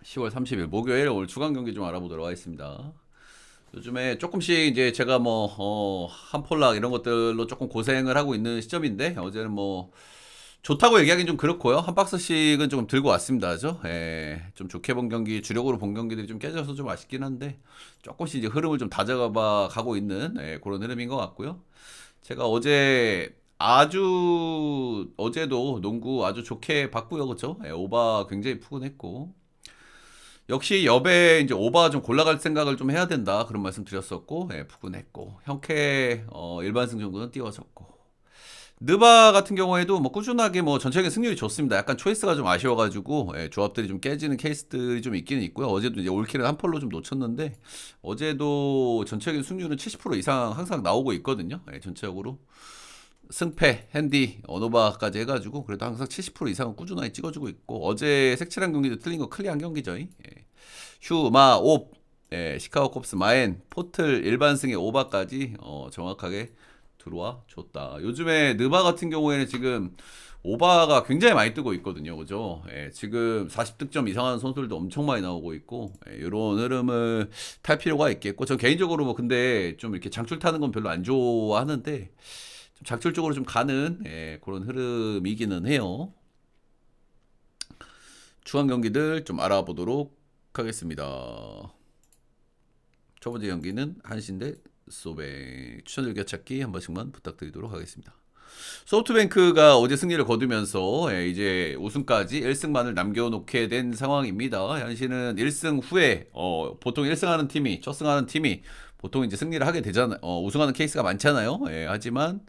10월 30일 목요일 오늘 주간 경기 좀 알아보도록 하겠습니다. 요즘에 조금씩 이제 제가 한폴락 이런 것들로 조금 고생을 하고 있는 시점인데 어제는 뭐 좋다고 얘기하기는 좀 그렇고요. 한 박스씩은 좀 들고 왔습니다. 그죠? 예, 좀 좋게 본 경기, 주력으로 본 경기들이 좀 깨져서 좀 아쉽긴 한데 조금씩 이제 흐름을 좀 다져가 가고 있는 그런 흐름인 것 같고요. 제가 어제도 농구 아주 좋게 봤고요. 그죠? 예, 오바 굉장히 푸근했고 역시 여배 이제 오바 좀 골라갈 생각을 좀 해야 된다 그런 말씀 드렸었고 푸근했고 형캐 일반승 정도는 띄워졌고 느바 같은 경우에도 뭐 꾸준하게 뭐 전체적인 승률이 좋습니다. 약간 초이스가 좀 아쉬워가지고 조합들이 좀 깨지는 케이스들이 좀 있기는 있고요. 어제도 이제 올킬은 한 폴로 좀 놓쳤는데 어제도 전체적인 승률은 70% 이상 항상 나오고 있거든요. 전체적으로 승패, 핸디, 언어바까지 해가지고 그래도 항상 70% 이상은 꾸준하게 찍어주고 있고 어제 색칠한 경기도 틀린 거 클리어한 경기죠. 휴, 마, 옵, 시카고 컵스, 마엔, 포틀, 일반승의 오바까지 정확하게 들어와 줬다. 요즘에 느바 같은 경우에는 지금 오바가 굉장히 많이 뜨고 있거든요. 그죠? 지금 40득점 이상하는 선수들도 엄청 많이 나오고 있고, 이런 흐름을 탈 필요가 있겠고, 저 개인적으로 뭐 근데 좀 이렇게 장출 타는 건 별로 안 좋아하는데, 좀 작출적으로 좀 가는 그런 흐름이기는 해요. 중앙 경기들 좀 알아보도록 하겠습니다. 첫 번째 경기는 한신 대 소뱅 추천 즐겨찾기 한 번씩만 부탁드리도록 하겠습니다. 소프트뱅크가 어제 승리를 거두면서 이제 우승까지 1승만을 남겨놓게 된 상황입니다. 한신은 1승 후에 보통 1승하는 팀이 첫 승하는 팀이 보통 이제 승리를 하게 되잖아요. 우승하는 케이스가 많잖아요. 하지만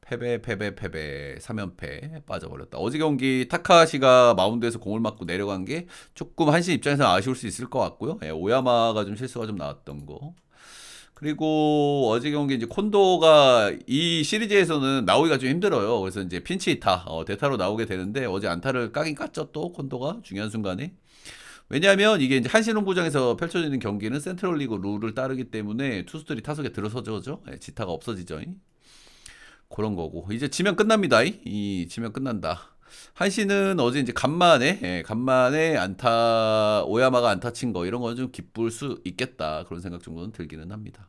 패배 3연패 빠져버렸다. 어제 경기 타카시가 마운드에서 공을 맞고 내려간 게 조금 한신 입장에서 아쉬울 수 있을 것 같고요. 오야마가 좀 실수가 좀 나왔던 거. 그리고 어제 경기 이제 콘도가 이 시리즈에서는 나오기가 좀 힘들어요. 그래서 이제 핀치 히타, 대타로 나오게 되는데 어제 안타를 까긴 깠죠. 또 콘도가 중요한 순간에. 왜냐하면 이게 이제 한신농구장에서 펼쳐지는 경기는 센트럴 리그 룰을 따르기 때문에 투수들이 타석에 들어서죠. 지타가 없어지죠. 그런 거고 이제 지면 끝납니다. 이 지면 끝난다. 한시는 어제 이제 간만에 안타 오야마가 안타 친 거 이런 거는 좀 기쁠 수 있겠다 그런 생각 정도는 들기는 합니다.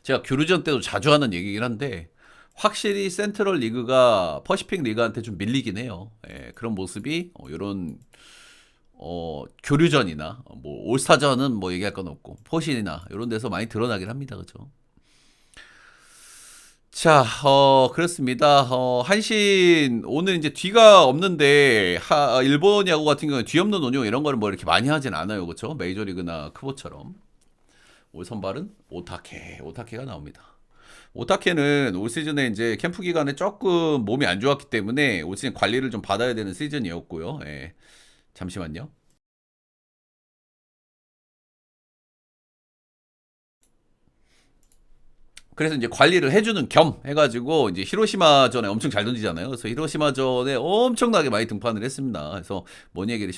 제가 교류전 때도 자주 하는 얘기긴 한데 확실히 센트럴 리그가 퍼시픽 리그한테 좀 밀리긴 해요. 그런 모습이 이런 교류전이나 뭐 올스타전은 뭐 얘기할 건 없고 포신이나 이런 데서 많이 드러나긴 합니다. 그죠? 자, 그렇습니다. 한신, 오늘 이제 뒤가 없는데, 일본 야구 같은 경우는 뒤 없는 운용 이런 거를 뭐 이렇게 많이 하진 않아요. 그쵸? 메이저리그나 크보처럼. 올 선발은 오타케가 나옵니다. 오타케는 올 시즌에 이제 캠프 기간에 조금 몸이 안 좋았기 때문에 올 시즌 관리를 좀 받아야 되는 시즌이었고요. 잠시만요. 그래서 이제 관리를 해주는 겸 해가지고 이제 히로시마전에 엄청 잘 던지잖아요. 그래서 히로시마전에 엄청나게 많이 등판을 했습니다. 그래서 뭔 얘기를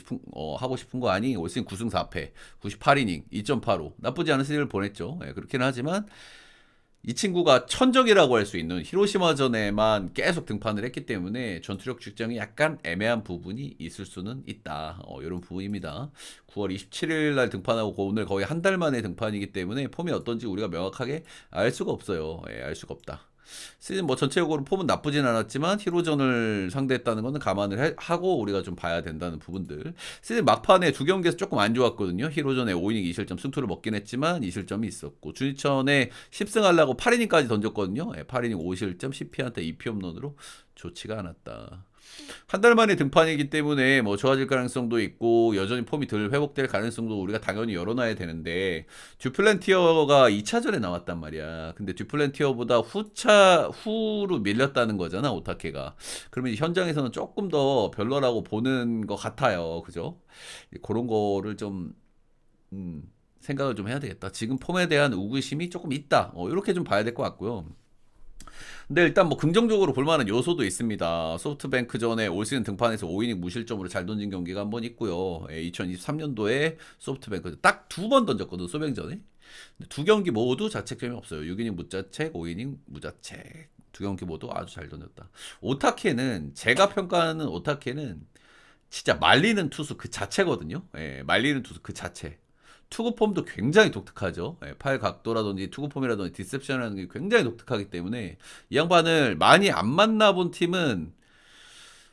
하고 싶은 거 아니? 올 시즌 9승 4패, 98이닝, 2.85 나쁘지 않은 시즌을 보냈죠. 그렇긴 하지만 이 친구가 천적이라고 할 수 있는 히로시마전에만 계속 등판을 했기 때문에 전투력 측정이 약간 애매한 부분이 있을 수는 있다. 이런 부분입니다. 9월 27일 날 등판하고 오늘 거의 한 달 만에 등판이기 때문에 폼이 어떤지 우리가 명확하게 알 수가 없어요. 알 수가 없다. 시즌 뭐 전체적으로 폼은 나쁘진 않았지만 히로전을 상대했다는 거는 감안을 하고 우리가 좀 봐야 된다는 부분들. 시즌 막판에 두 경기에서 조금 안 좋았거든요. 히로전에 5이닝 2실점 승투를 먹긴 했지만 2실점이 있었고 준이천에 10승 하려고 8이닝까지 던졌거든요. 8이닝 5실점 10피한테 2피 홈런으로 좋지가 않았다. 한 달 만에 등판이기 때문에 뭐 좋아질 가능성도 있고 여전히 폼이 덜 회복될 가능성도 우리가 당연히 열어놔야 되는데 듀플랜티어가 2차전에 나왔단 말이야. 근데 듀플랜티어보다 후로 밀렸다는 거잖아 오타케가. 그러면 현장에서는 조금 더 별로라고 보는 것 같아요. 그죠? 그런 거를 좀 생각을 좀 해야 되겠다. 지금 폼에 대한 의구심이 조금 있다. 이렇게 좀 봐야 될 것 같고요. 근데 일단 뭐 긍정적으로 볼 만한 요소도 있습니다. 소프트뱅크 전에 올 시즌 등판에서 5이닝 무실점으로 잘 던진 경기가 한 번 있고요. 2023년도에 소프트뱅크 딱 두 번 던졌거든, 소뱅전에. 두 경기 모두 자책점이 없어요. 6이닝 무자책, 5이닝 무자책. 두 경기 모두 아주 잘 던졌다. 제가 평가하는 오타케는 진짜 말리는 투수 그 자체거든요. 예, 말리는 투수 그 자체. 투구 폼도 굉장히 독특하죠. 예, 팔 각도라든지 투구 폼이라든지 디셉션이라는 게 굉장히 독특하기 때문에 이 양반을 많이 안 만나본 팀은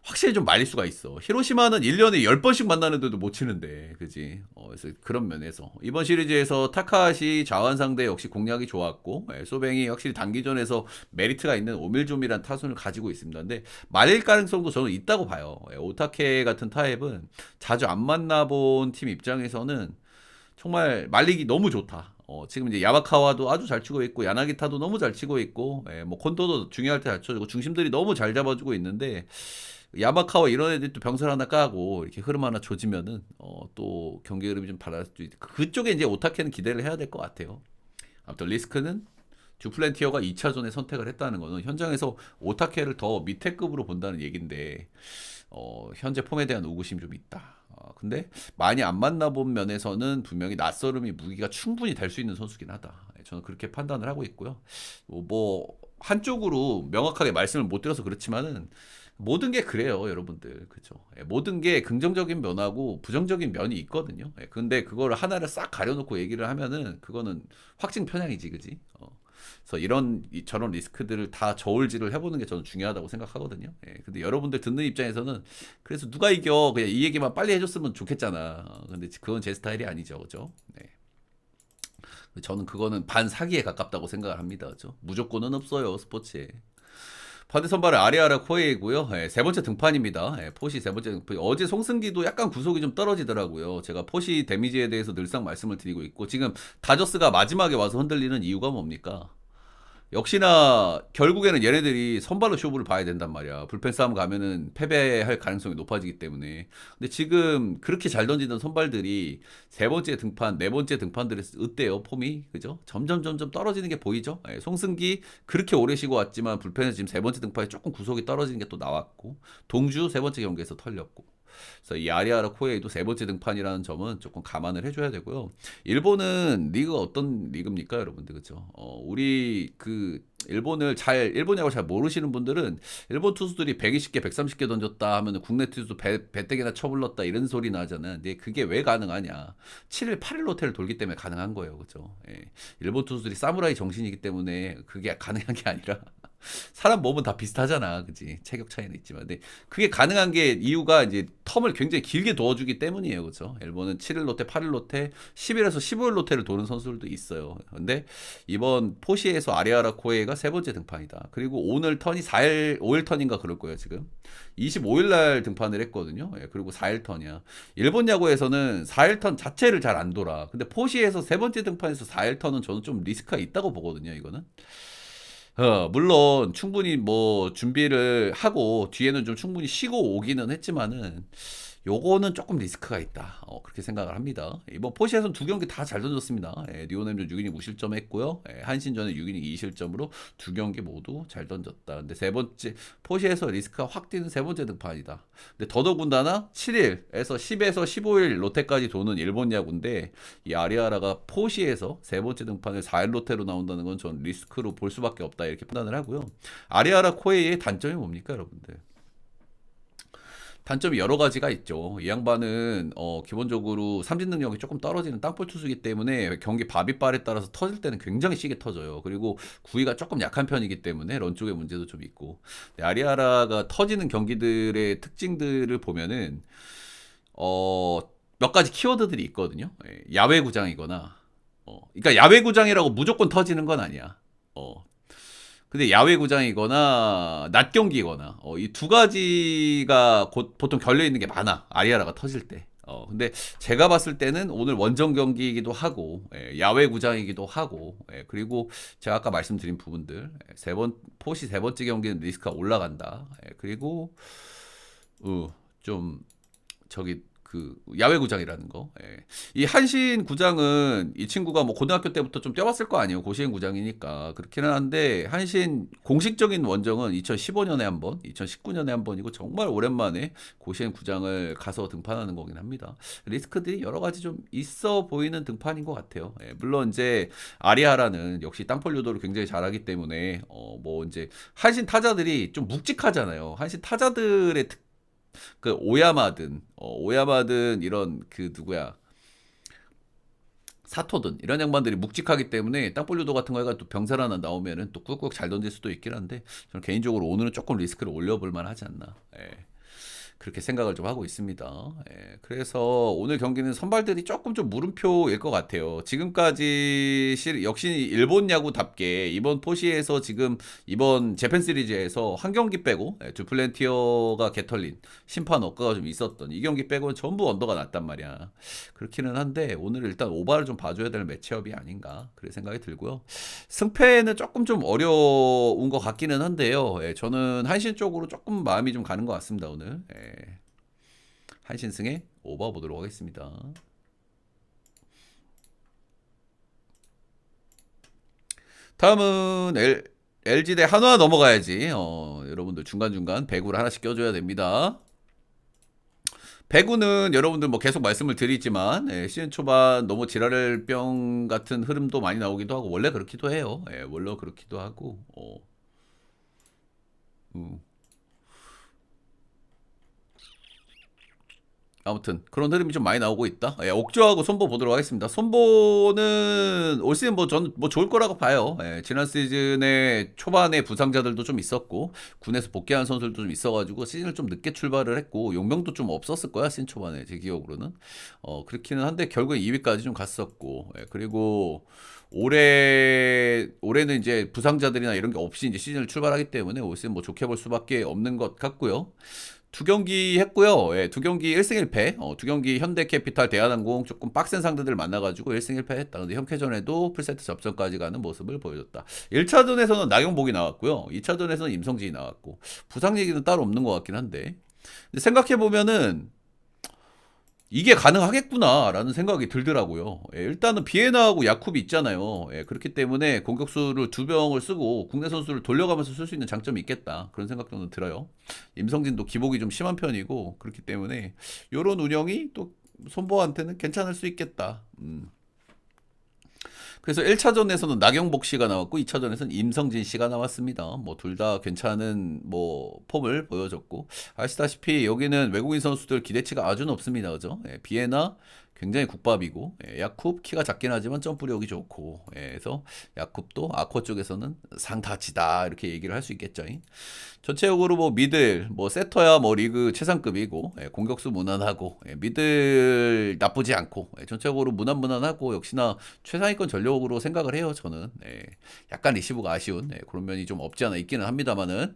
확실히 좀 말릴 수가 있어. 히로시마는 1년에 10번씩 만나는데도 못 치는데, 그지? 그래서 그런 면에서. 이번 시리즈에서 타카시 좌완 상대 역시 공략이 좋았고, 예, 소뱅이 확실히 단기전에서 메리트가 있는 오밀조밀한 타순을 가지고 있습니다. 근데 말릴 가능성도 저는 있다고 봐요. 예, 오타케 같은 타입은 자주 안 만나본 팀 입장에서는 정말 말리기 너무 좋다. 지금 이제 야마카와도 아주 잘 치고 있고, 야나기타도 너무 잘 치고 있고, 예, 뭐 콘도도 중요할 때 잘 쳐주고, 중심들이 너무 잘 잡아주고 있는데, 야마카와 이런 애들이 또 병설 하나 까고 이렇게 흐름 하나 조지면은 또 경기 흐름이 좀 달라질 수도 있고 그쪽에 이제 오타케는 기대를 해야 될 것 같아요. 아무튼 리스크는 듀플랜티어가 2차전에 선택을 했다는 거는 현장에서 오타케를 더 밑에 급으로 본다는 얘긴데 현재 폼에 대한 의구심이 좀 있다. 근데 많이 안 만나본 면에서는 분명히 낯설음이 무기가 충분히 될 수 있는 선수긴 하다. 저는 그렇게 판단을 하고 있고요. 뭐 한쪽으로 명확하게 말씀을 못 드려서 그렇지만은 모든 게 그래요, 여러분들. 그죠? 예, 모든 게 긍정적인 면하고 부정적인 면이 있거든요. 예, 근데 그거를 하나를 싹 가려놓고 얘기를 하면은 그거는 확증 편향이지, 그지? 그래서 저런 리스크들을 다 저울질을 해보는 게 저는 중요하다고 생각하거든요. 예, 근데 여러분들 듣는 입장에서는 그래서 누가 이겨? 그냥 이 얘기만 빨리 해줬으면 좋겠잖아. 근데 그건 제 스타일이 아니죠, 그죠? 네. 저는 그거는 반사기에 가깝다고 생각을 합니다. 그죠? 무조건은 없어요, 스포츠에. 파드 선발은 아리아라 코에이고요. 예, 세 번째 등판입니다. 예, 포시 세 번째 등판. 어제 송승기도 약간 구속이 좀 떨어지더라고요. 제가 포시 데미지에 대해서 늘상 말씀을 드리고 있고 지금 다저스가 마지막에 와서 흔들리는 이유가 뭡니까? 역시나 결국에는 얘네들이 선발로 쇼부를 봐야 된단 말이야. 불펜 싸움 가면은 패배할 가능성이 높아지기 때문에. 근데 지금 그렇게 잘 던지던 선발들이 세 번째 등판, 네 번째 등판들이 어때요? 폼이 그죠? 점점 떨어지는 게 보이죠? 예, 송승기 그렇게 오래 쉬고 왔지만 불펜에서 지금 세 번째 등판에 조금 구속이 떨어지는 게 또 나왔고 동주 세 번째 경기에서 털렸고. 그래서 이 아리아라 코에이도 세 번째 등판이라는 점은 조금 감안을 해줘야 되고요. 일본은 리그가 어떤 리그입니까, 여러분들 그죠? 우리 그 일본 야구 잘 모르시는 분들은 일본 투수들이 120개, 130개 던졌다 하면 국내 투수 배때기나 쳐불렀다 이런 소리 나잖아요. 근데 그게 왜 가능하냐? 7일, 8일 로테를 돌기 때문에 가능한 거예요, 그죠? 예. 일본 투수들이 사무라이 정신이기 때문에 그게 가능한 게 아니라 사람 몸은 다 비슷하잖아, 그지? 체격 차이는 있지만, 근데 그게 가능한 게 이유가 이제 텀을 굉장히 길게 두어주기 때문이에요, 그죠? 일본은 7일 로테, 8일 로테, 10일에서 15일 로테를 도는 선수들도 있어요. 근데 이번 포시에서 아리아라 코에가 세 번째 등판이다. 그리고 오늘 턴이 4일, 5일 턴인가 그럴 거예요, 지금. 25일 날 등판을 했거든요. 예, 그리고 4일 턴이야. 일본 야구에서는 4일 턴 자체를 잘 안 돌아. 근데 포시에서 세 번째 등판에서 4일 턴은 저는 좀 리스크가 있다고 보거든요, 이거는. 물론 충분히 뭐 준비를 하고 뒤에는 좀 충분히 쉬고 오기는 했지만은 요거는 조금 리스크가 있다. 그렇게 생각을 합니다. 이번 포시에서는 두 경기 다 잘 던졌습니다. 예, 리오넬전 6이닝 무실점 했고요. 예, 한신전에 6이닝 2실점으로 두 경기 모두 잘 던졌다. 근데 세 번째 포시에서 리스크가 확 뛰는 세 번째 등판이다. 근데 더더군다나 7일에서 10에서 15일 로테까지 도는 일본 야구인데 이 아리아라가 포시에서 세 번째 등판을 4일 로테로 나온다는 건 전 리스크로 볼 수밖에 없다 이렇게 판단을 하고요. 아리아라 코에이의 단점이 뭡니까, 여러분들? 단점이 여러 가지가 있죠. 이 양반은 기본적으로 삼진 능력이 조금 떨어지는 땅볼 투수이기 때문에 경기 바비빨에 따라서 터질 때는 굉장히 시게 터져요. 그리고 구위가 조금 약한 편이기 때문에 런 쪽의 문제도 좀 있고. 아리아라가 터지는 경기들의 특징들을 보면은 몇 가지 키워드들이 있거든요. 예, 야외 구장이거나 그러니까 야외 구장이라고 무조건 터지는 건 아니야. 근데 야외 구장이거나 낮 경기거나 이 두 가지가 보통 결려 있는 게 많아. 아리아라가 터질 때. 근데 제가 봤을 때는 오늘 원정 경기이기도 하고 야외 구장이기도 하고 그리고 제가 아까 말씀드린 부분들 포시 세 번째 경기는 리스크가 올라간다. 그리고 좀 저기 그 야외 구장이라는 거. 예. 이 한신 구장은 이 친구가 뭐 고등학교 때부터 좀 뛰어봤을 거 아니에요. 고시행 구장이니까 그렇기는 한데 한신 공식적인 원정은 2015년에 한 번, 2019년에 한 번이고 정말 오랜만에 고시행 구장을 가서 등판하는 거긴 합니다. 리스크들이 여러 가지 좀 있어 보이는 등판인 것 같아요. 예. 물론 이제 아리아라는 역시 땅볼 유도를 굉장히 잘하기 때문에 뭐 이제 한신 타자들이 좀 묵직하잖아요. 한신 타자들의 그 오야마든 이런 그 누구야 사토든 이런 양반들이 묵직하기 때문에 땅볼 유도 같은 거가 또 병살 하나 나오면은 또 꾹꾹 잘 던질 수도 있긴 한데 저는 개인적으로 오늘은 조금 리스크를 올려볼 만하지 않나. 예. 그렇게 생각을 좀 하고 있습니다. 예, 그래서 오늘 경기는 선발들이 조금 좀 물음표일 것 같아요. 지금까지 역시 일본 야구답게 이번 포시에서 지금 이번 재팬 시리즈에서 한 경기 빼고 두플랜티어가 개털린 심판 억가가 좀 있었던 이 경기 빼고는 전부 언더가 났단 말이야. 그렇기는 한데 오늘 일단 오바를 좀 봐줘야 될 매치업이 아닌가 그런 생각이 들고요. 승패는 조금 좀 어려운 것 같기는 한데요. 예, 저는 한신 쪽으로 조금 마음이 좀 가는 것 같습니다 오늘. 예. 한신승에 오버 보도록 하겠습니다. 다음은 LG 대 한화 넘어가야지. 여러분들 중간중간 배구를 하나씩 껴줘야 됩니다. 배구는 여러분들 뭐 계속 말씀을 드리지만 시즌 초반 너무 지랄병 같은 흐름도 많이 나오기도 하고 원래 그렇기도 해요. 원래 그렇기도 하고 음. 아무튼 그런 흐름이 좀 많이 나오고 있다. 옥저하고 손보 보도록 하겠습니다. 손보는 올 시즌 뭐 저는 뭐 좋을 거라고 봐요. 지난 시즌에 초반에 부상자들도 좀 있었고 군에서 복귀한 선수들도 좀 있어가지고 시즌을 좀 늦게 출발을 했고 용병도 좀 없었을 거야 시즌 초반에 제 기억으로는. 그렇기는 한데 결국에 2위까지 좀 갔었고 그리고 올해는 이제 부상자들이나 이런 게 없이 이제 시즌을 출발하기 때문에 올 시즌 뭐 좋게 볼 수밖에 없는 것 같고요. 두 경기 했고요. 두 경기 1승 1패. 두 경기 현대캐피탈, 대한항공 조금 빡센 상대들 만나가지고 1승 1패 했다. 근데 현캐전에도 풀세트 접전까지 가는 모습을 보여줬다. 1차전에서는 나경복이 나왔고요. 2차전에서는 임성진이 나왔고 부상 얘기는 따로 없는 것 같긴 한데 근데 생각해보면은 이게 가능하겠구나라는 생각이 들더라고요. 일단은 비에나하고 야쿱이 있잖아요. 그렇기 때문에 공격수를 두 병을 쓰고 국내 선수를 돌려가면서 쓸 수 있는 장점이 있겠다. 그런 생각도 들어요. 임성진도 기복이 좀 심한 편이고 그렇기 때문에 이런 운영이 또 손보한테는 괜찮을 수 있겠다. 그래서 1차전에서는 나경복 씨가 나왔고 2차전에서는 임성진 씨가 나왔습니다. 뭐 둘 다 괜찮은 뭐 폼을 보여줬고 아시다시피 여기는 외국인 선수들 기대치가 아주 높습니다. 그죠? 비에나 굉장히 국밥이고 야쿱 키가 작긴 하지만 점프력이 좋고 그래서 야쿱도 아쿠아 쪽에서는 상타치다 이렇게 얘기를 할 수 있겠죠. 전체적으로 뭐 미들 뭐 세터야 뭐 리그 최상급이고 공격수 무난하고 미들 나쁘지 않고 전체적으로 무난무난하고 역시나 최상위권 전력으로 생각을 해요 저는. 약간 리시브가 아쉬운 그런 면이 좀 없지 않아 있기는 합니다만은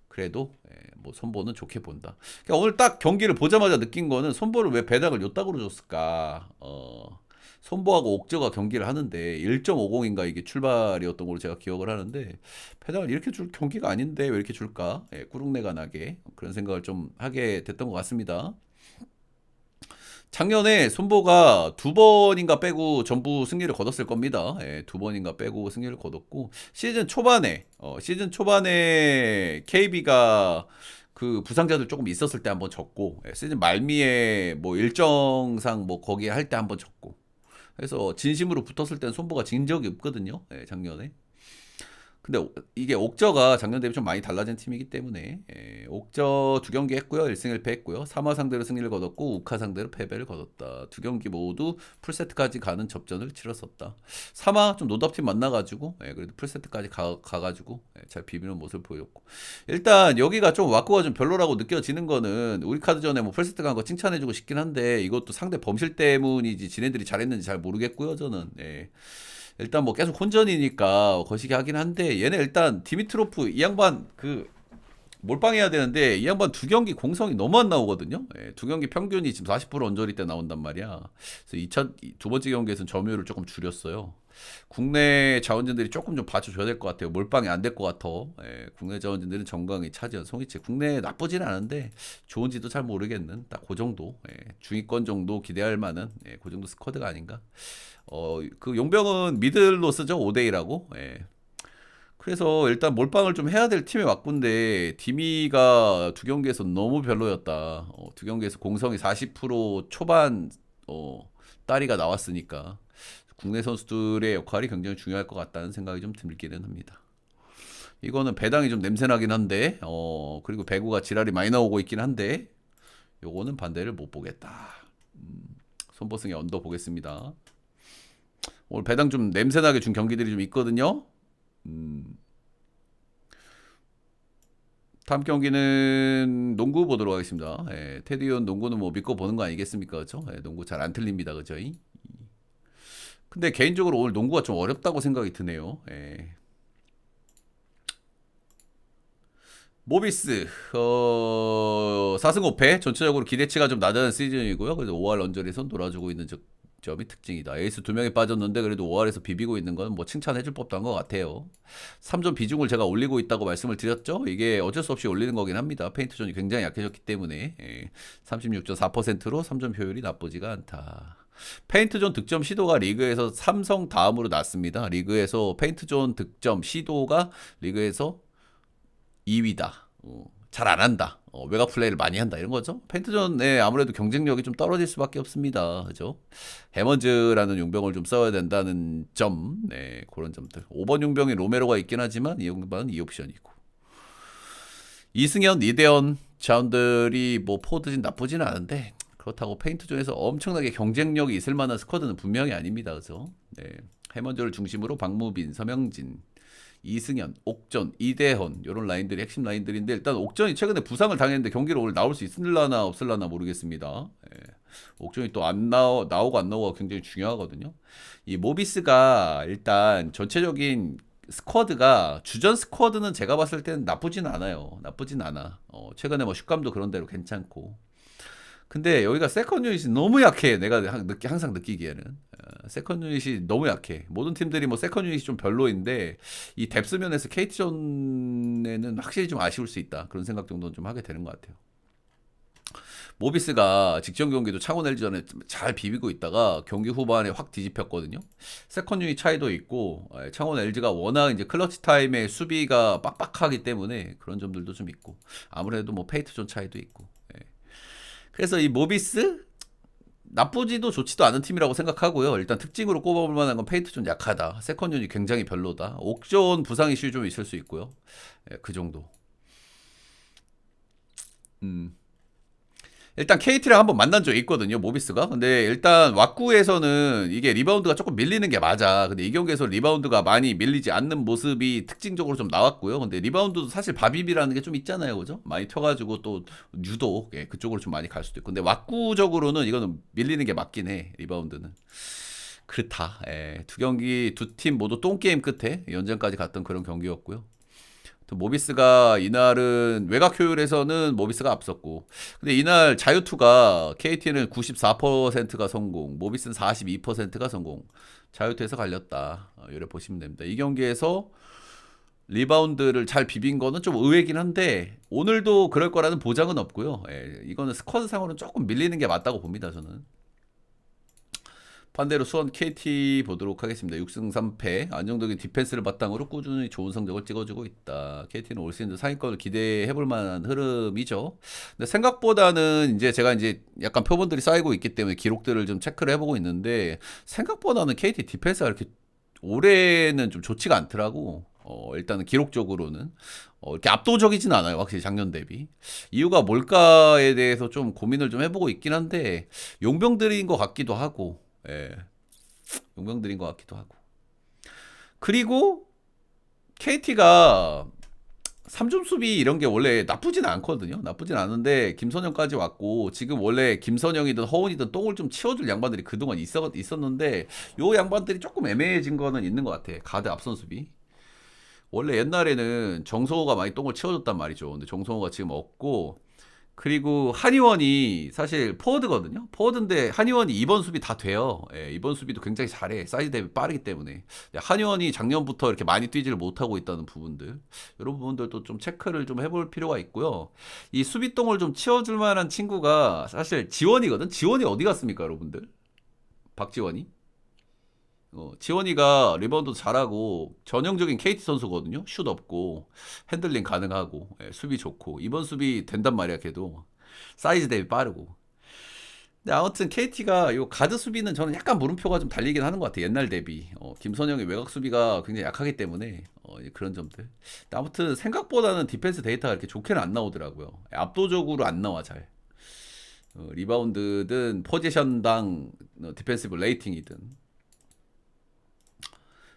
그래도 뭐 손보는 좋게 본다. 그러니까 오늘 딱 경기를 보자마자 느낀 거는 손보를 왜 배당을 요따구로 줬을까. 손보하고 옥저가 경기를 하는데 1.50인가 이게 출발이었던 걸로 제가 기억을 하는데 배당을 이렇게 줄 경기가 아닌데 왜 이렇게 줄까? 꾸룩내가 나게 그런 생각을 좀 하게 됐던 것 같습니다. 작년에 손보가 두 번인가 빼고 전부 승리를 거뒀을 겁니다. 두 번인가 빼고 승리를 거뒀고 시즌 초반에 KB가 그 부상자들 조금 있었을 때 한번 졌고 시즌 말미에 뭐 일정상 뭐 거기에 할 때 한번 졌고 그래서 진심으로 붙었을 때는 손보가 진 적이 없거든요. 작년에. 근데 이게 옥저가 작년 대비 좀 많이 달라진 팀이기 때문에 옥저 두 경기 했고요. 1승 1패 했고요. 3화 상대로 승리를 거뒀고 우카 상대로 패배를 거뒀다. 두 경기 모두 풀세트까지 가는 접전을 치렀었다. 3화 좀 노답팀 만나가지고 그래도 풀세트까지 가가지고 잘 비비는 모습을 보였고 일단 여기가 좀 와꾸가 좀 별로라고 느껴지는 거는 우리 카드전에 뭐 풀세트 간 거 칭찬해주고 싶긴 한데 이것도 상대 범실 때문이지 지네들이 잘했는지 잘 모르겠고요 저는. 일단 뭐 계속 혼전이니까 거시기 하긴 한데 얘네 일단 디미트로프 이 양반 그 몰빵해야 되는데 이 양반 두 경기 공성이 너무 안 나오거든요. 두 경기 평균이 지금 40% 언저리 때 나온단 말이야. 그래서 두 번째 경기에서는 점유율을 조금 줄였어요. 국내 자원진들이 조금 좀 받쳐줘야 될 것 같아요. 몰빵이 안 될 것 같아. 국내 자원진들은 정강이 차지한 송이치 국내 나쁘진 않은데 좋은지도 잘 모르겠는 딱 그 정도 중위권 정도 기대할 만한 그 정도 스쿼드가 아닌가. 그 용병은 미들로 쓰죠. 5대1하고. 그래서 일단 몰빵을 좀 해야 될 팀에 왔군데 디미가 두 경기에서 너무 별로였다. 두 경기에서 공성이 40% 초반 딸이가 나왔으니까 국내 선수들의 역할이 굉장히 중요할 것 같다는 생각이 좀 들기는 합니다. 이거는 배당이 좀 냄새나긴 한데, 그리고 배구가 지랄이 많이 나오고 있긴 한데, 요거는 반대를 못 보겠다. 손보승의 언더 보겠습니다. 오늘 배당 좀 냄새나게 준 경기들이 좀 있거든요. 다음 경기는 농구 보도록 하겠습니다. 예, 테디온 농구는 뭐 믿고 보는 거 아니겠습니까? 그죠? 예, 농구 잘 안 틀립니다. 그죠? 근데 개인적으로 오늘 농구가 좀 어렵다고 생각이 드네요. 예. 모비스 4승 5패 전체적으로 기대치가 좀 낮은 시즌이고요. 그래서 5할 런저리선 놀아주고 있는 점이 특징이다. 에이스 2명이 빠졌는데 그래도 5할에서 비비고 있는 건 뭐 칭찬해줄 법도 한 것 같아요. 3점 비중을 제가 올리고 있다고 말씀을 드렸죠. 이게 어쩔 수 없이 올리는 거긴 합니다. 페인트존이 굉장히 약해졌기 때문에 36.4%로 3점 효율이 나쁘지가 않다. 페인트존 득점 시도가 리그에서 삼성 다음으로 낮습니다. 리그에서 페인트존 득점 시도가 리그에서 2위다. 잘 안 한다. 외곽 플레이를 많이 한다. 이런 거죠. 펜트전에 아무래도 경쟁력이 좀 떨어질 수밖에 없습니다. 그죠? 해먼즈라는 용병을 좀 써야 된다는 점. 네, 그런 점들. 5번 용병이 로메로가 있긴 하지만 이 용병은 2옵션이고. 이승현, 이대현 자원들이 뭐 포드진 나쁘진 않은데 그렇다고 페인트존에서 엄청나게 경쟁력이 있을 만한 스쿼드는 분명히 아닙니다. 그죠? 네. 해먼즈를 중심으로 박무빈, 서명진, 이승현, 옥전, 이대헌 이런 라인들이 핵심 라인들인데 일단 옥전이 최근에 부상을 당했는데 경기를 오늘 나올 수 있을라나 없을라나 모르겠습니다. 예. 옥전이 또 안 나오고 안 나오고가 굉장히 중요하거든요. 이 모비스가 일단 전체적인 스쿼드가 주전 스쿼드는 제가 봤을 때는 나쁘진 않아요. 나쁘진 않아. 최근에 뭐 슛감도 그런 대로 괜찮고. 근데 여기가 세컨 유닛이 너무 약해. 내가 항상 느끼기에는. 세컨 유닛이 너무 약해. 모든 팀들이 뭐 세컨 유닛이 좀 별로인데 이 뎁스 면에서 KT전에는 확실히 좀 아쉬울 수 있다. 그런 생각 정도는 좀 하게 되는 것 같아요. 모비스가 직전 경기도 창원 LG전에 잘 비비고 있다가 경기 후반에 확 뒤집혔거든요. 세컨 유닛 차이도 있고 창원 LG가 워낙 이제 클러치 타임에 수비가 빡빡하기 때문에 그런 점들도 좀 있고 아무래도 뭐 페이트존 차이도 있고. 그래서 이 모비스 나쁘지도 좋지도 않은 팀이라고 생각하고요. 일단 특징으로 꼽아볼 만한 건 페이트 좀 약하다. 세컨 유닛 굉장히 별로다. 옥존 부상 이슈 좀 있을 수 있고요. 그 정도. 일단 KT랑 한번 만난 적이 있거든요. 모비스가. 근데 일단 왁구에서는 이게 리바운드가 조금 밀리는 게 맞아. 근데 이 경기에서 리바운드가 많이 밀리지 않는 모습이 특징적으로 좀 나왔고요. 근데 리바운드도 사실 바비비라는 게 좀 있잖아요. 그죠? 많이 튀어가지고 또 유독 그쪽으로 좀 많이 갈 수도 있고. 근데 왁구적으로는 이거는 밀리는 게 맞긴 해. 리바운드는. 그렇다. 두 경기 두 팀 모두 똥게임 끝에 연장까지 갔던 그런 경기였고요. 모비스가 이날은 외곽 효율에서는 모비스가 앞섰고 근데 이날 자유투가 KT는 94%가 성공 모비스는 42%가 성공 자유투에서 갈렸다 이래 보시면 됩니다. 이 경기에서 리바운드를 잘 비빈 거는 좀 의외긴 한데 오늘도 그럴 거라는 보장은 없고요. 이거는 스쿼드 상으로는 조금 밀리는 게 맞다고 봅니다. 저는 반대로 수원 KT 보도록 하겠습니다. 6승 3패 안정적인 디펜스를 바탕으로 꾸준히 좋은 성적을 찍어주고 있다. KT는 올 시즌 상위권을 기대해볼 만한 흐름이죠. 근데 생각보다는 이제 제가 이제 약간 표본들이 쌓이고 있기 때문에 기록들을 좀 체크를 해보고 있는데 생각보다는 KT 디펜스가 이렇게 올해는 좀 좋지가 않더라고. 일단은 기록적으로는 이렇게 압도적이진 않아요. 확실히 작년 대비. 이유가 뭘까에 대해서 좀 고민을 좀 해보고 있긴 한데 용병들인 것 같기도 하고 용병들인 것 같기도 하고 그리고 KT가 3점 수비 이런 게 원래 나쁘진 않거든요. 나쁘진 않은데 김선영까지 왔고 지금 원래 김선영이든 허훈이든 똥을 좀 치워줄 양반들이 그동안 있었는데 요 양반들이 조금 애매해진 거는 있는 것 같아. 가드 앞선 수비 원래 옛날에는 정성호가 많이 똥을 치워줬단 말이죠. 근데 정성호가 지금 없고 그리고 한의원이 사실 포워드거든요. 포워드인데 한의원이 2번 수비 다 돼요. 2번 수비도 굉장히 잘해. 사이즈 대비 빠르기 때문에. 한의원이 작년부터 이렇게 많이 뛰지를 못하고 있다는 부분들. 이런 부분들도 좀 체크를 좀 해볼 필요가 있고요. 이 수비똥을 좀 치워줄 만한 친구가 사실 지원이거든. 지원이 어디 갔습니까, 여러분들? 박지원이? 지원이가 리바운드 잘하고 전형적인 KT 선수거든요. 슛 없고 핸들링 가능하고 수비 좋고 이번 수비 된단 말이야. 걔도 사이즈 대비 빠르고. 근데 아무튼 KT가 요 가드 수비는 저는 약간 물음표가 좀 달리긴 하는 것 같아요. 옛날 대비 김선영의 외곽 수비가 굉장히 약하기 때문에 이제 그런 점들. 아무튼 생각보다는 디펜스 데이터가 이렇게 좋게는 안 나오더라고요. 압도적으로 안 나와 잘. 리바운드든 포지션당 디펜시브 레이팅이든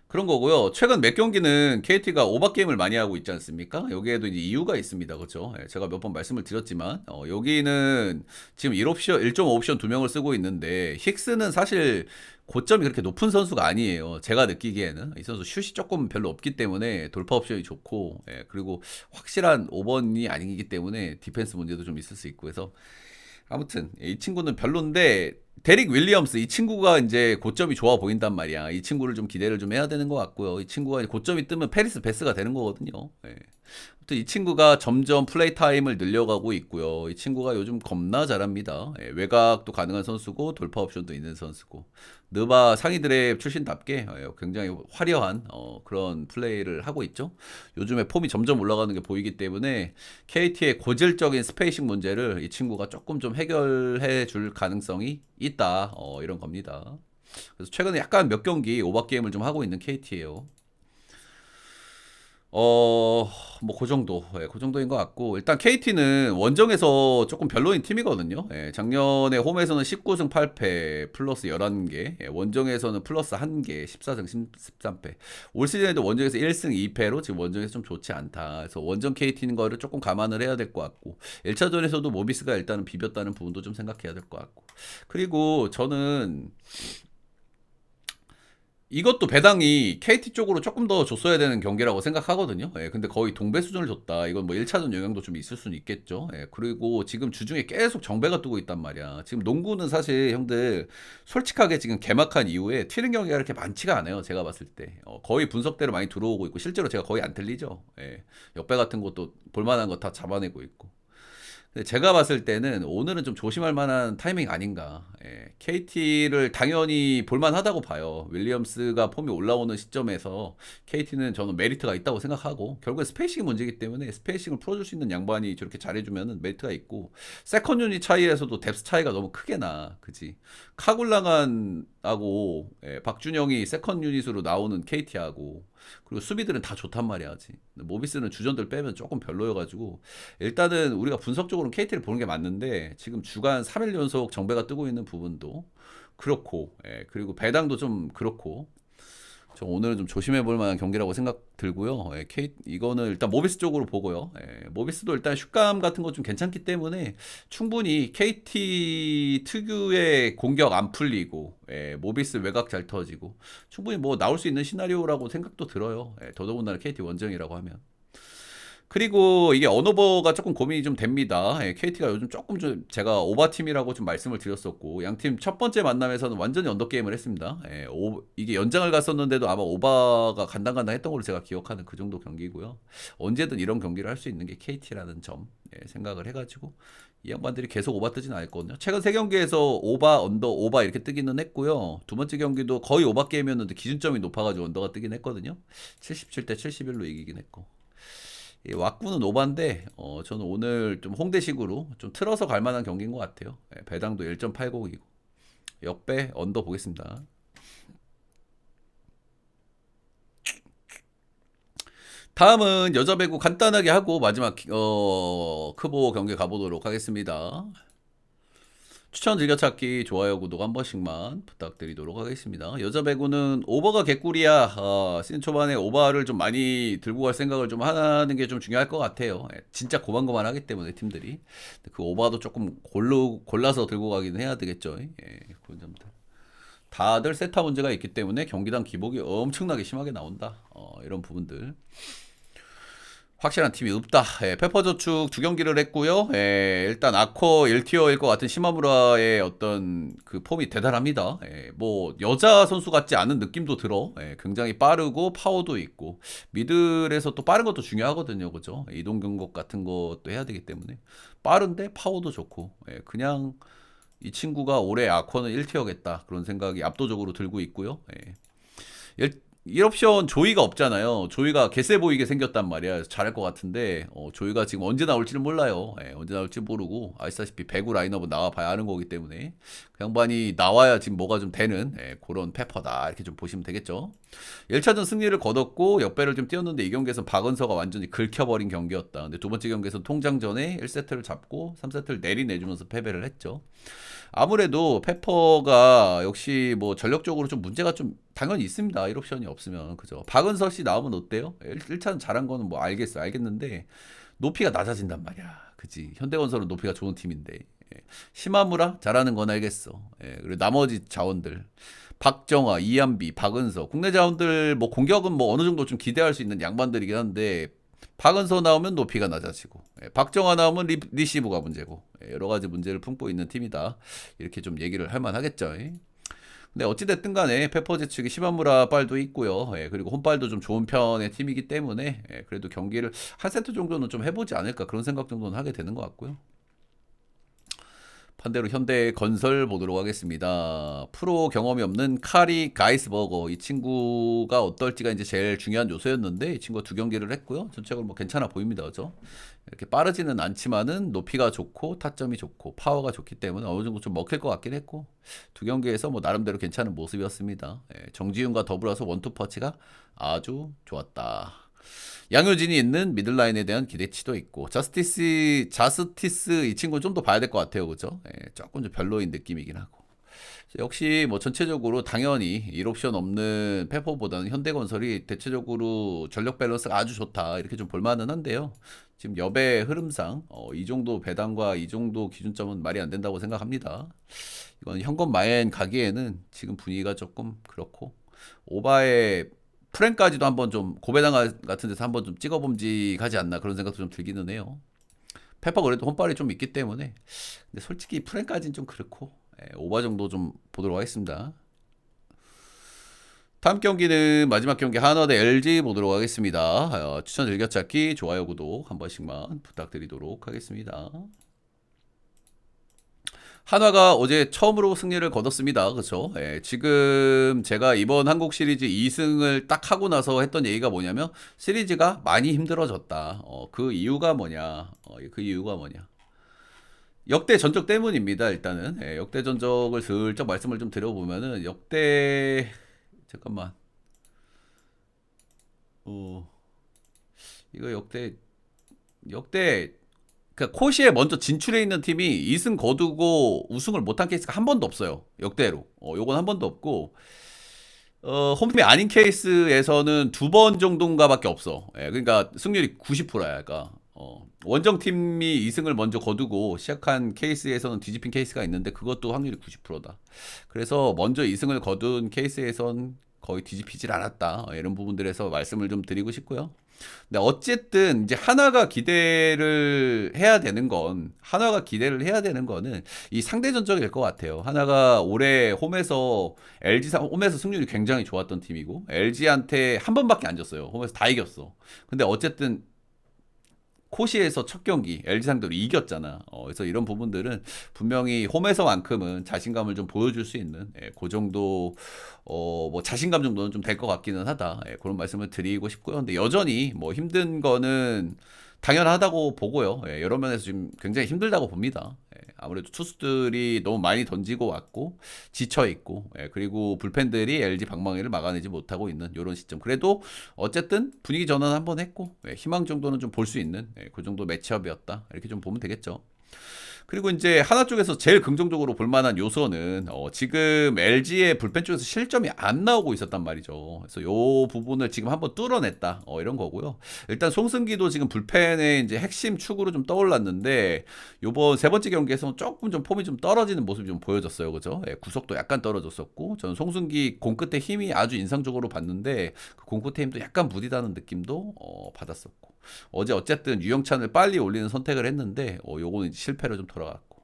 그런 거고요. 최근 몇 경기는 KT가 오버 게임을 많이 하고 있지 않습니까? 여기에도 이제 이유가 있습니다. 그렇죠? 제가 몇 번 말씀을 드렸지만 여기는 지금 1옵션, 1.5옵션 두 명을 쓰고 있는데 힉스는 사실 고점이 그렇게 높은 선수가 아니에요. 제가 느끼기에는 이 선수 슛이 조금 별로 없기 때문에 돌파 옵션이 좋고 그리고 확실한 5번이 아니기 때문에 디펜스 문제도 좀 있을 수 있고 해서 아무튼 이 친구는 별론데 데릭 윌리엄스 이 친구가 이제 고점이 좋아 보인단 말이야. 이 친구를 좀 기대를 좀 해야 되는 것 같고요. 이 친구가 고점이 뜨면 페리스 베스가 되는 거거든요. 아무튼 이 친구가 점점 플레이 타임을 늘려가고 있고요. 이 친구가 요즘 겁나 잘합니다. 외곽도 가능한 선수고 돌파 옵션도 있는 선수고 느바 상위 드랩 출신답게 굉장히 화려한 그런 플레이를 하고 있죠. 요즘에 폼이 점점 올라가는 게 보이기 때문에 KT의 고질적인 스페이싱 문제를 이 친구가 조금 좀 해결해 줄 가능성이 있다. 이런 겁니다. 그래서 최근에 약간 몇 경기 오버 게임을 좀 하고 있는 KT예요. 뭐, 그 정도. 그 정도인 것 같고. 일단 KT는 원정에서 조금 별로인 팀이거든요. 작년에 홈에서는 19승 8패 플러스 11개. 원정에서는 플러스 1개, 14승 13패. 올 시즌에도 원정에서 1승 2패로 지금 원정에서 좀 좋지 않다. 그래서 원정 KT인 거를 조금 감안을 해야 될 것 같고. 1차전에서도 모비스가 일단은 비볐다는 부분도 좀 생각해야 될 것 같고. 그리고 저는 이것도 배당이 KT 쪽으로 조금 더 줬어야 되는 경기라고 생각하거든요. 근데 거의 동배 수준을 줬다. 이건 뭐 1차전 영향도 좀 있을 수는 있겠죠. 그리고 지금 주중에 계속 정배가 뜨고 있단 말이야. 지금 농구는 사실 형들 솔직하게 지금 개막한 이후에 튀는 경기가 그렇게 많지가 않아요. 제가 봤을 때. 거의 분석대로 많이 들어오고 있고 실제로 제가 거의 안 틀리죠. 역배 같은 것도 볼만한 거 다 잡아내고 있고. 근데 제가 봤을 때는 오늘은 좀 조심할 만한 타이밍 아닌가. KT를 당연히 볼만하다고 봐요. 윌리엄스가 폼이 올라오는 시점에서 KT는 저는 메리트가 있다고 생각하고 결국에 스페이싱이 문제이기 때문에 스페이싱을 풀어줄 수 있는 양반이 저렇게 잘해주면 메리트가 있고 세컨 유닛 차이에서도 뎁스 차이가 너무 크게 나. 그지? 카굴랑한하고 박준영이 세컨 유닛으로 나오는 KT하고 그리고 수비들은 다 좋단 말이야지. 모비스는 주전들 빼면 조금 별로여가지고 일단은 우리가 분석적으로는 KT를 보는 게 맞는데 지금 주간 3일 연속 정배가 뜨고 있는 부분도 그렇고 그리고 배당도 좀 그렇고 저 오늘은 좀 조심해 볼 만한 경기라고 생각 들고요. 이거는 일단 모비스 쪽으로 보고요. 모비스도 일단 슛감 같은 거 좀 괜찮기 때문에 충분히 KT 특유의 공격 안 풀리고 모비스 외곽 잘 터지고 충분히 뭐 나올 수 있는 시나리오라고 생각도 들어요. 더더군다나 KT 원정이라고 하면. 그리고 이게 언어버가 조금 고민이 좀 됩니다. KT가 요즘 조금 좀 제가 오바팀이라고 좀 말씀을 드렸었고 양팀 첫 번째 만남에서는 완전히 언더게임을 했습니다. 이게 연장을 갔었는데도 아마 오바가 간당간당 했던 걸로 제가 기억하는 그 정도 경기고요. 언제든 이런 경기를 할 수 있는 게 KT라는 점 생각을 해가지고 이 양반들이 계속 오바 뜨진 않았거든요. 최근 3경기에서 오바, 언더, 오바 이렇게 뜨기는 했고요. 두 번째 경기도 거의 오바 게임이었는데 기준점이 높아가지고 언더가 뜨긴 했거든요. 77대 71로 이기긴 했고. 왁구는 오반데 저는 오늘 좀 홍대식으로 좀 틀어서 갈 만한 경기인 것 같아요. 배당도 1.80이고 역배 언더 보겠습니다. 다음은 여자 배구 간단하게 하고 마지막 크보 경기 가보도록 하겠습니다. 추천 즐겨찾기, 좋아요, 구독 한 번씩만 부탁드리도록 하겠습니다. 여자 배구는 오버가 개꿀이야. 시즌 초반에 오버를 좀 많이 들고 갈 생각을 좀 하는 게 좀 중요할 것 같아요. 진짜 고만고만하기 때문에 팀들이 그 오버도 조금 골라서 들고 가기는 해야 되겠죠. 그런 점들. 다들 세타 문제가 있기 때문에 경기당 기복이 엄청나게 심하게 나온다. 이런 부분들. 확실한 팀이 없다. 페퍼저축 2경기를 했고요. 일단 아커 1티어일 것 같은 시마무라의 어떤 그 폼이 대단합니다. 뭐 여자 선수 같지 않은 느낌도 들어. 굉장히 빠르고 파워도 있고 미들에서 또 빠른 것도 중요하거든요. 그죠? 이동 경고 같은 것도 해야 되기 때문에 빠른데 파워도 좋고 그냥 이 친구가 올해 아커는 1티어겠다. 그런 생각이 압도적으로 들고 있고요. 1옵션 조이가 없잖아요. 조이가 개세 보이게 생겼단 말이야. 그래서 잘할 것 같은데 조이가 지금 언제 나올지는 몰라요. 예, 언제 나올지 모르고 아시다시피 배구 라인업은 나와 봐야 하는 거기 때문에 그 양반이 나와야 지금 뭐가 좀 되는 그런 페퍼다 이렇게 좀 보시면 되겠죠. 1차전 승리를 거뒀고 역배를 좀 띄웠는데 이 경기에서 박은서가 완전히 긁혀버린 경기였다. 근데 두 번째 경기에서 통장전에 1세트를 잡고 3세트를 내리내주면서 패배를 했죠. 아무래도 페퍼가 역시 뭐 전력적으로 좀 문제가 좀 당연히 있습니다. 1옵션이 없으면. 그죠. 박은서 씨 나오면 어때요? 1차는 잘한 거는 뭐 알겠어. 알겠는데 높이가 낮아진단 말이야. 그지. 현대건설은 높이가 좋은 팀인데. 예. 시마무라 잘하는 건 알겠어. 예. 그리고 나머지 자원들. 박정아, 이한비, 박은서. 국내 자원들 뭐 공격은 뭐 어느 정도 좀 기대할 수 있는 양반들이긴 한데 박은서 나오면 높이가 낮아지고 박정아 나오면 리시브가 문제고 여러 가지 문제를 품고 있는 팀이다. 이렇게 좀 얘기를 할 만하겠죠. 근데 어찌됐든 간에 페퍼즈 측이 시마무라 빨도 있고요. 그리고 홈빨도 좀 좋은 편의 팀이기 때문에 그래도 경기를 한 세트 정도는 좀 해보지 않을까 그런 생각 정도는 하게 되는 것 같고요. 반대로 현대건설 보도록 하겠습니다. 프로 경험이 없는 카리 가이스버거 이 친구가 어떨지가 이제 제일 중요한 요소였는데 이 친구가 두 경기를 했고요. 전체적으로 뭐 괜찮아 보입니다. 그죠? 이렇게 빠르지는 않지만은 높이가 좋고 타점이 좋고 파워가 좋기 때문에 어느 정도 좀 먹힐 것 같긴 했고 두 경기에서 뭐 나름대로 괜찮은 모습이었습니다. 정지윤과 더불어서 원투퍼치가 아주 좋았다. 양효진이 있는 미들라인에 대한 기대치도 있고 자스티스 이 친구는 좀 더 봐야 될 것 같아요. 그죠? 조금 좀 별로인 느낌이긴 하고 역시 뭐 전체적으로 당연히 1옵션 없는 페퍼보다는 현대건설이 대체적으로 전력 밸런스가 아주 좋다 이렇게 좀 볼만은 한데요. 지금 여배 흐름상 이 정도 배당과 이 정도 기준점은 말이 안 된다고 생각합니다. 이건 현금 마엔 가기에는 지금 분위기가 조금 그렇고 오바의 프랭까지도 한번 좀 고배당 같은 데서 한번 좀 찍어봄직하지 않나 그런 생각도 좀 들기는 해요. 페퍼 그래도 홈빨이 좀 있기 때문에 근데 솔직히 프랭까지는 좀 그렇고 오바 정도 좀 보도록 하겠습니다. 다음 경기는 마지막 경기 한화 대 LG 보도록 하겠습니다. 추천 즐겨찾기 좋아요 구독 한 번씩만 부탁드리도록 하겠습니다. 한화가 어제 처음으로 승리를 거뒀습니다. 그렇죠? 지금 제가 이번 한국 시리즈 2승을 딱 하고 나서 했던 얘기가 뭐냐면 시리즈가 많이 힘들어졌다. 그 이유가 뭐냐? 그 이유가 뭐냐? 역대 전적 때문입니다. 일단은 역대 전적을 슬쩍 말씀을 좀 드려보면은 역대 잠깐만 어 이거 역대 그러니까 코시에 먼저 진출해 있는 팀이 2승 거두고 우승을 못한 케이스가 한 번도 없어요. 역대로. 요건 한 번도 없고 홈팀이 아닌 케이스에서는 두 번 정도인가밖에 없어. 그러니까 승률이 90%야. 그러니까 원정팀이 2승을 먼저 거두고 시작한 케이스에서는 뒤집힌 케이스가 있는데 그것도 확률이 90%다. 그래서 먼저 2승을 거둔 케이스에선 거의 뒤집히질 않았다. 이런 부분들에서 말씀을 좀 드리고 싶고요. 근데 어쨌든 이제 한화가 기대를 해야 되는 거는 이 상대 전적일 것 같아요. 한화가 올해 홈에서 홈에서 승률이 굉장히 좋았던 팀이고 LG한테 한 번밖에 안 졌어요. 홈에서 다 이겼어. 근데 어쨌든 코시에서 첫 경기 LG 상대로 이겼잖아. 그래서 이런 부분들은 분명히 홈에서만큼은 자신감을 좀 보여줄 수 있는 그 정도 뭐 자신감 정도는 좀 될 것 같기는 하다. 그런 말씀을 드리고 싶고요. 근데 여전히 뭐 힘든 거는 당연하다고 보고요. 여러 면에서 지금 굉장히 힘들다고 봅니다. 아무래도 투수들이 너무 많이 던지고 왔고 지쳐 있고 그리고 불펜들이 LG 방망이를 막아내지 못하고 있는 이런 시점. 그래도 어쨌든 분위기 전환 한번 했고 희망 정도는 좀 볼 수 있는 그 정도 매치업이었다. 이렇게 좀 보면 되겠죠. 그리고 이제 하나 쪽에서 제일 긍정적으로 볼 만한 요소는 지금 LG의 불펜 쪽에서 실점이 안 나오고 있었단 말이죠. 그래서 요 부분을 지금 한번 뚫어냈다. 이런 거고요. 일단 송승기도 지금 불펜의 이제 핵심 축으로 좀 떠올랐는데 요번 세 번째 경기에서는 조금 좀 폼이 좀 떨어지는 모습이 좀 보여졌어요. 그죠? 구속도 약간 떨어졌었고 저는 송승기 공 끝에 힘이 아주 인상적으로 봤는데 그 공 끝에 힘도 약간 무디다는 느낌도 받았었고 어제 어쨌든 유영찬을 빨리 올리는 선택을 했는데 요거는 실패로 좀 돌아갔고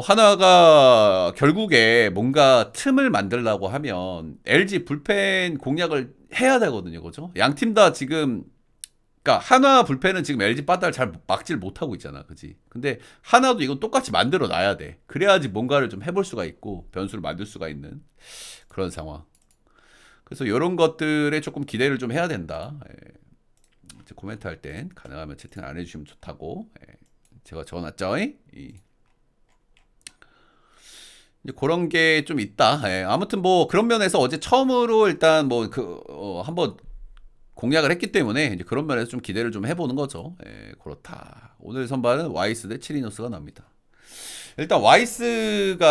하나가 결국에 뭔가 틈을 만들려고 하면 LG 불펜 공략을 해야 되거든요. 그죠? 양 팀 다 지금 그러니까 한화 불펜은 지금 LG 빠따를 잘 막질 못하고 있잖아. 그지? 근데 하나도 이건 똑같이 만들어 놔야 돼. 그래야지 뭔가를 좀 해볼 수가 있고 변수를 만들 수가 있는 그런 상황. 그래서 이런 것들에 조금 기대를 좀 해야 된다. 코멘트 할 땐 가능하면 채팅 안 해주시면 좋다고 제가 적어놨죠. 이제 그런 게 좀 있다. 아무튼 뭐 그런 면에서 어제 처음으로 일단 뭐 한번 공략을 했기 때문에 이제 그런 면에서 좀 기대를 좀 해보는 거죠. 그렇다. 오늘 선발은 와이스 대 치리노스가 납니다. 일단 와이스가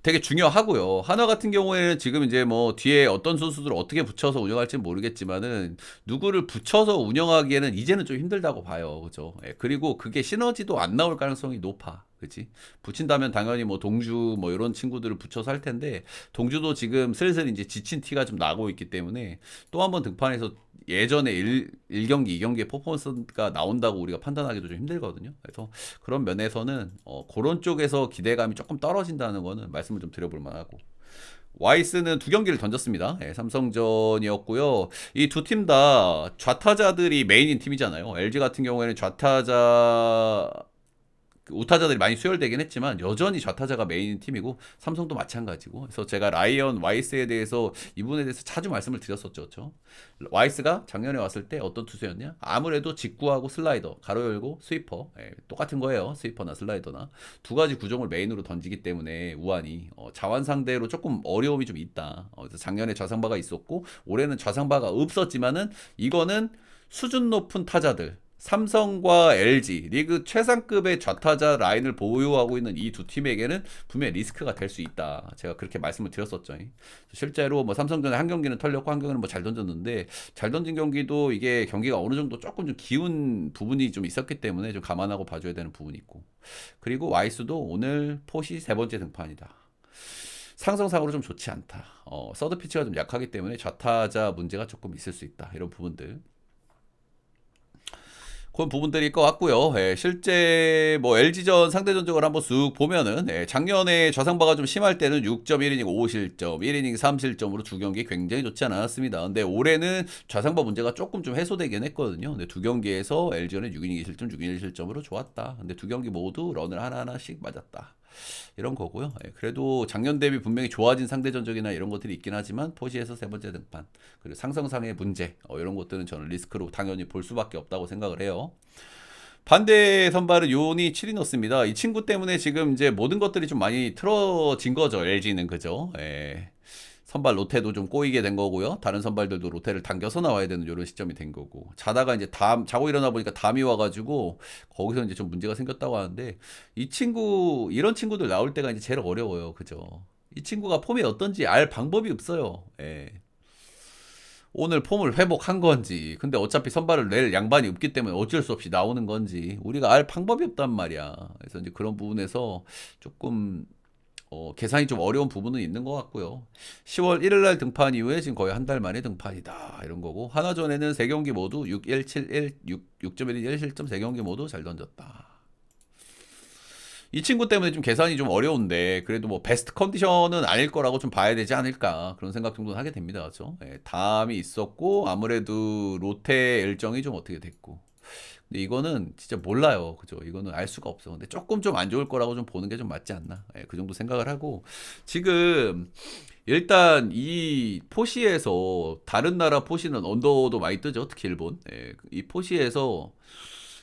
되게 중요하고요. 한화 같은 경우에는 지금 이제 뭐 뒤에 어떤 선수들을 어떻게 붙여서 운영할지는 모르겠지만은 누구를 붙여서 운영하기에는 이제는 좀 힘들다고 봐요. 그죠? 그리고 그게 시너지도 안 나올 가능성이 높아. 그치? 붙인다면 당연히 뭐 동주 뭐 이런 친구들을 붙여서 할 텐데 동주도 지금 슬슬 이제 지친 티가 좀 나고 있기 때문에 또 한 번 등판해서 예전에 1경기, 2경기의 퍼포먼스가 나온다고 우리가 판단하기도 좀 힘들거든요. 그래서 그런 면에서는 그런 쪽에서 기대감이 조금 떨어진다는 거는 말씀을 좀 드려볼 만하고 와이스는 두 경기를 던졌습니다. 삼성전이었고요. 이 두 팀 다 좌타자들이 메인인 팀이잖아요. LG 같은 경우에는 좌타자 우타자들이 많이 수혈되긴 했지만 여전히 좌타자가 메인 팀이고 삼성도 마찬가지고 그래서 제가 라이언 와이스에 대해서 이 부분에 대해서 자주 말씀을 드렸었죠. 그렇죠? 와이스가 작년에 왔을 때 어떤 투수였냐? 아무래도 직구하고 슬라이더 가로 열고 스위퍼 똑같은 거예요. 스위퍼나 슬라이더나 두 가지 구종을 메인으로 던지기 때문에 우한이 자완 상대로 조금 어려움이 좀 있다. 그래서 작년에 좌상바가 있었고 올해는 좌상바가 없었지만은 이거는 수준 높은 타자들 삼성과 LG 리그 최상급의 좌타자 라인을 보유하고 있는 이 두 팀에게는 분명히 리스크가 될 수 있다. 제가 그렇게 말씀을 드렸었죠. 실제로 뭐 삼성전에 한 경기는 털렸고 한 경기는 뭐 잘 던졌는데 잘 던진 경기도 이게 경기가 어느 정도 조금 좀 기운 부분이 좀 있었기 때문에 좀 감안하고 봐줘야 되는 부분이 있고 그리고 와이스도 오늘 포시 세 번째 등판이다. 상성상으로 좀 좋지 않다. 서드 피치가 좀 약하기 때문에 좌타자 문제가 조금 있을 수 있다. 이런 부분들. 그런 부분들일 것 같고요. 실제 뭐 LG전 상대 전적을 한번 쑥 보면은 작년에 좌상바가 좀 심할 때는 6.1이닝 5실점, 1이닝 3실점으로 두 경기 굉장히 좋지 않았습니다. 근데 올해는 좌상바 문제가 조금 좀 해소되긴 했거든요. 근데 두 경기에서 LG는 6이닝 2실점, 6이닝 1실점으로 좋았다. 근데 두 경기 모두 런을 하나하나씩 맞았다. 이런 거고요. 그래도 작년 대비 분명히 좋아진 상대 전적이나 이런 것들이 있긴 하지만 포시에서 세 번째 등판 그리고 상성상의 문제 이런 것들은 저는 리스크로 당연히 볼 수밖에 없다고 생각을 해요. 반대 선발은 요니 치리노스입니다. 이 친구 때문에 지금 이제 모든 것들이 좀 많이 틀어진 거죠. LG는 그죠. 선발 로테도 좀 꼬이게 된 거고요. 다른 선발들도 로테를 당겨서 나와야 되는 이런 시점이 된 거고. 자다가 이제 자고 일어나 보니까 담이 와가지고 거기서 이제 좀 문제가 생겼다고 하는데 이런 친구들 나올 때가 이제 제일 어려워요. 그죠? 이 친구가 폼이 어떤지 알 방법이 없어요. 오늘 폼을 회복한 건지, 근데 어차피 선발을 낼 양반이 없기 때문에 어쩔 수 없이 나오는 건지 우리가 알 방법이 없단 말이야. 그래서 이제 그런 부분에서 조금 계산이 좀 어려운 부분은 있는 것 같고요. 10월 1일 날 등판 이후에 지금 거의 한 달 만에 등판이다. 이런 거고. 하나전에는 3경기 모두 6.171, 6.1인 1실점 3경기 모두 잘 던졌다. 이 친구 때문에 좀 계산이 좀 어려운데 그래도 뭐 베스트 컨디션은 아닐 거라고 좀 봐야 되지 않을까 그런 생각 정도는 하게 됩니다. 그렇죠? 담이 있었고 아무래도 로테 일정이 좀 어떻게 됐고 근데 이거는 진짜 몰라요. 그죠? 이거는 알 수가 없어. 근데 조금 좀 안 좋을 거라고 좀 보는 게 좀 맞지 않나. 그 정도 생각을 하고. 지금, 일단 이 포시에서, 다른 나라 포시는 언더도 많이 뜨죠. 특히 일본. 이 포시에서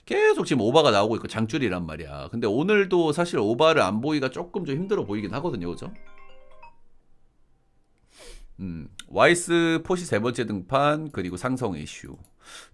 계속 지금 오바가 나오고 있고 장줄이란 말이야. 근데 오늘도 사실 오바를 안 보기가 조금 좀 힘들어 보이긴 하거든요. 그죠? 와이스 포시 세 번째 등판 그리고 상성 이슈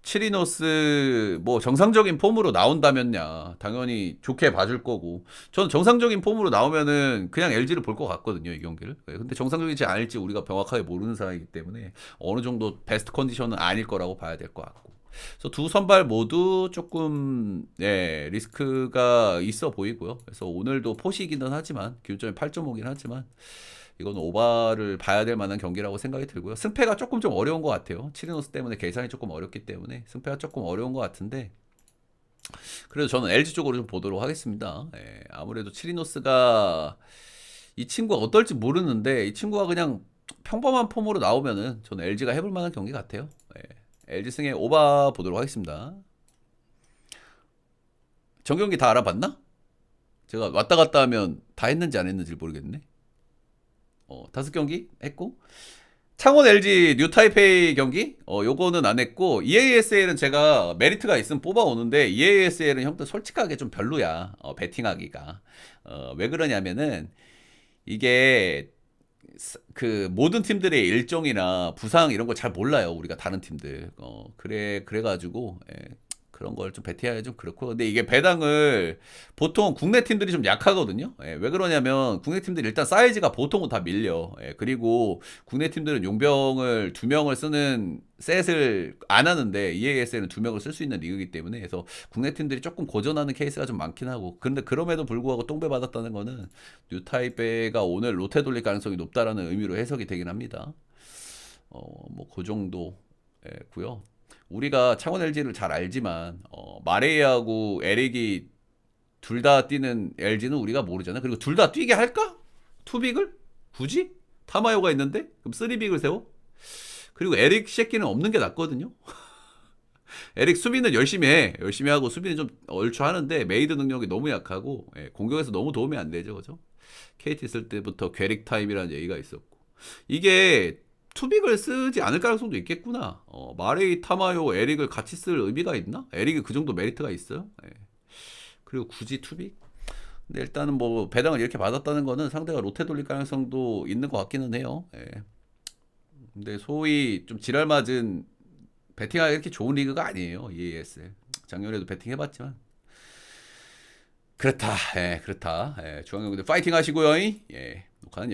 치리노스 뭐 정상적인 폼으로 나온다면야 당연히 좋게 봐줄 거고 저는 정상적인 폼으로 나오면은 그냥 LG를 볼 것 같거든요 이 경기를 근데 정상적이지 않을지 우리가 명확하게 모르는 상황이기 때문에 어느 정도 베스트 컨디션은 아닐 거라고 봐야 될 것 같고 그래서 두 선발 모두 조금 리스크가 있어 보이고요 그래서 오늘도 포시이기는 하지만 기준점이 8.5긴 하지만 이건 오바를 봐야 될 만한 경기라고 생각이 들고요. 승패가 조금 좀 어려운 것 같아요. 치리노스 때문에 계산이 조금 어렵기 때문에 승패가 조금 어려운 것 같은데 그래도 저는 LG 쪽으로 좀 보도록 하겠습니다. 아무래도 치리노스가 이 친구가 어떨지 모르는데 이 친구가 그냥 평범한 폼으로 나오면은 저는 LG가 해볼 만한 경기 같아요. LG 승에 오바 보도록 하겠습니다. 전경기 다 알아봤나? 제가 왔다 갔다 하면 다 했는지 안 했는지 모르겠네. 5경기 했고 창원 LG 뉴타이페이 경기 요거는 안 했고 EASL은 제가 메리트가 있으면 뽑아오는데 EASL은 형들 솔직하게 좀 별로야. 배팅하기가. 왜 그러냐면은 이게 그 모든 팀들의 일정이나 부상 이런 거 잘 몰라요. 우리가 다른 팀들. 그래가지고 그런 걸 좀 배팅하기 좀 그렇고. 근데 이게 배당을 보통 국내 팀들이 좀 약하거든요. 왜 그러냐면 국내 팀들이 일단 사이즈가 보통은 다 밀려. 그리고 국내 팀들은 용병을 2명을 쓰는 셋을 안 하는데 EAS는 2명을 쓸 수 있는 리그이기 때문에 그래서 국내 팀들이 조금 고전하는 케이스가 좀 많긴 하고. 근데 그럼에도 불구하고 똥배 받았다는 거는 뉴타이페가 오늘 로테 돌릴 가능성이 높다라는 의미로 해석이 되긴 합니다. 뭐 그 정도고요. 우리가 창원 LG를 잘 알지만 마레이하고 에릭이 둘 다 뛰는 LG는 우리가 모르잖아. 그리고 둘 다 뛰게 할까? 투빅을? 굳이? 타마요가 있는데? 그럼 쓰리빅을 세워? 그리고 에릭 새끼는 없는 게 낫거든요. 에릭 수비는 열심히 해. 열심히 하고 수비는 좀 얼추 하는데 메이드 능력이 너무 약하고 공격에서 너무 도움이 안 되죠. 그죠? KT 있을 때부터 괴릭 타임이라는 얘기가 있었고 이게 투빅을 쓰지 않을 가능성도 있겠구나. 마레이, 타마요, 에릭을 같이 쓸 의미가 있나? 에릭이 그 정도 메리트가 있어요? 그리고 굳이 투빅? 근데 일단은 뭐 배당을 이렇게 받았다는 거는 상대가 로테 돌릴 가능성도 있는 것 같기는 해요. 근데 소위 좀 지랄 맞은 배팅하기 이렇게 좋은 리그가 아니에요. EASL. 작년에도 배팅 해봤지만 그렇다. 그렇다. 중앙경기들 파이팅 하시고요. 녹화는